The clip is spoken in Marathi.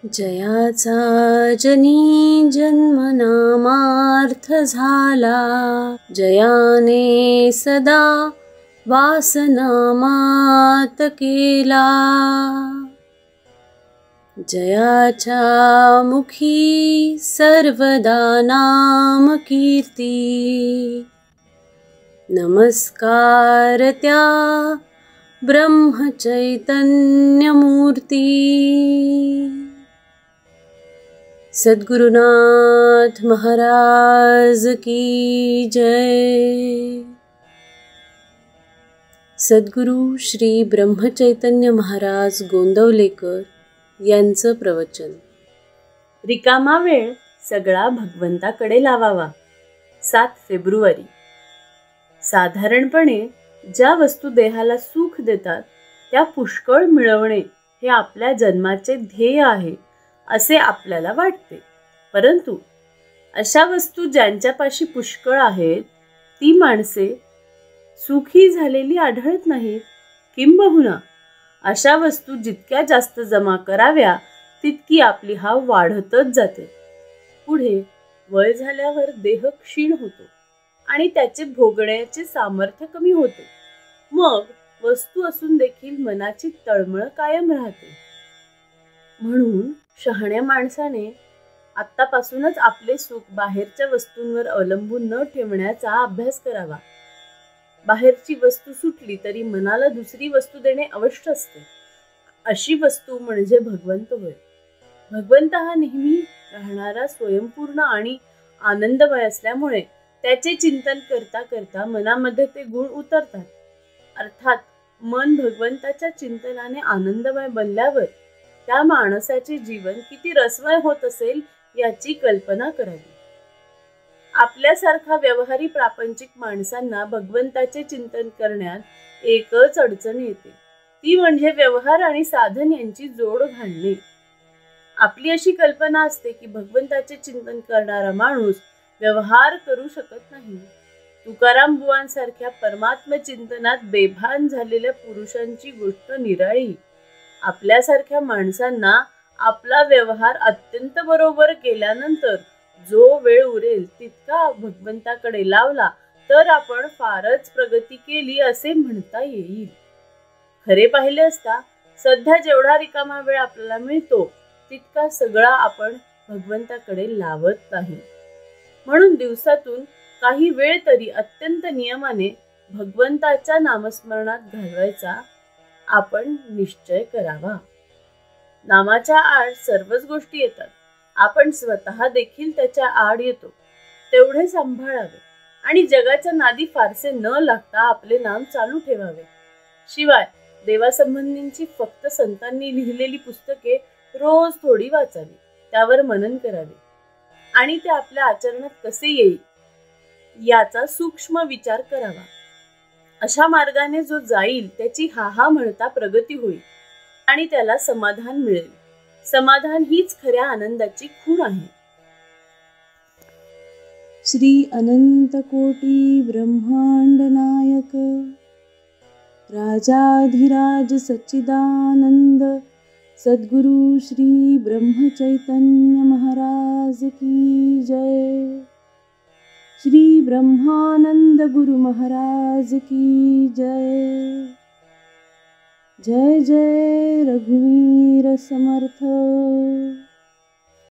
जयाचा जनी जन्मनामार्थ झाला, जयाने सदा वासनामात केला. जयाच्या मुखी सर्वदा नाम कीर्ती, नमस्कार त्या ब्रह्मचैतन्य मूर्ती. सद्गुरुनाथ महाराज की जय. सद्गुरु श्री ब्रह्मचैतन्य महाराज गोंदवलेकर यांचं प्रवचन. रिकामा वेळ सगळा भगवंताकडे लावावा. 7 फेब्रुवारी. साधारणपणे ज्या वस्तू देहाला सुख देतात त्या पुष्कळ मिळवणे हे आपल्या जन्माचे ध्येय आहे असे आपल्याला वाटते. परंतु अशा वस्तू ज्यांच्यापाशी पुष्कळ आहेत ती माणसे सुखी झालेली आढळत नाहीत. किंबहुना अशा वस्तू जितक्या जास्त जमा कराव्या तितकी आपली हाव वाढतच जाते. पुढे वय झाल्यावर देह क्षीण होतो आणि त्याचे भोगण्याचे सामर्थ्य कमी होते. मग वस्तू असून देखील मनाची तळमळ कायम राहते. म्हणून शहाण्या माणसाने आत्तापासूनच आपले सुख बाहेरच्या वस्तूंवर अवलंबून न ठेवण्याचा अभ्यास करावा. बाहेरची वस्तू सुटली तरी मनाला दुसरी वस्तू देणे अवश्य असते. अशी वस्तू म्हणजे भगवंत होय. भगवंत हा नेहमी राहणारा, स्वयंपूर्ण आणि आनंदमय असल्यामुळे त्याचे चिंतन करता करता मनामध्ये ते गुण उतरतात. अर्थात मन भगवंताच्या चिंतनाने आनंदमय बनल्यावर त्या माणसाचे जीवन किती रसमय होत असेल याची कल्पना करावी. आपल्यासारखा व्यवहारी प्रापंचिक माणसांना भगवंताचे चिंतन करण्यात एकच अडचण येते, ती म्हणजे व्यवहार आणि साधन यांची जोड घालणे. आपली अशी कल्पना असते की भगवंताचे चिंतन करणारा माणूस व्यवहार करू शकत नाही. तुकाराम बुवांसारख्या परमात्म चिंतनात बेभान झालेल्या पुरुषांची गोष्ट निराळी. आपल्यासारख्या माणसांना आपला व्यवहार अत्यंत बरोबर केल्यानंतर जो वेळ उरेल तितका भगवंताकडे लावला तर आपण फारच प्रगती केली असे म्हणता येईल. खरे पाहिले असता सध्या जेवढा रिकामा वेळ आपल्याला मिळतो तितका सगळा आपण भगवंताकडे लावत नाही. म्हणून दिवसातून काही वेळ तरी अत्यंत नियमाने भगवंताच्या नामस्मरणात घालवायचा आपण निश्चय करावा. नामाच्या आड सर्वच गोष्टी येतात. आपण स्वतः देखील त्याच्या आड येतो. तेवढे सांभाळावे आणि जगाच्या नादी फारसे न लागता आपले नाम चालू ठेवावे. शिवाय देवासंबंधींची फक्त संतांनी लिहिलेली पुस्तके रोज थोडी वाचावी, त्यावर मनन करावे आणि ते आपल्या आचरणात कसे येईल याचा सूक्ष्म विचार करावा. अशा मार्गाने जो जाईल त्याची हा म्हणता प्रगती होईल आणि त्याला समाधान मिळेल. समाधान हीच खऱ्या आनंदाची खूण आहे. श्री अनंत कोटी ब्रह्मांड नायक राजाधिराज सच्चिदानंद सद्गुरु श्री ब्रह्मचैतन्य महाराज की जय. श्री ब्रह्मानंद गुरु महाराज की जय. जय जय रघुवीर समर्थ.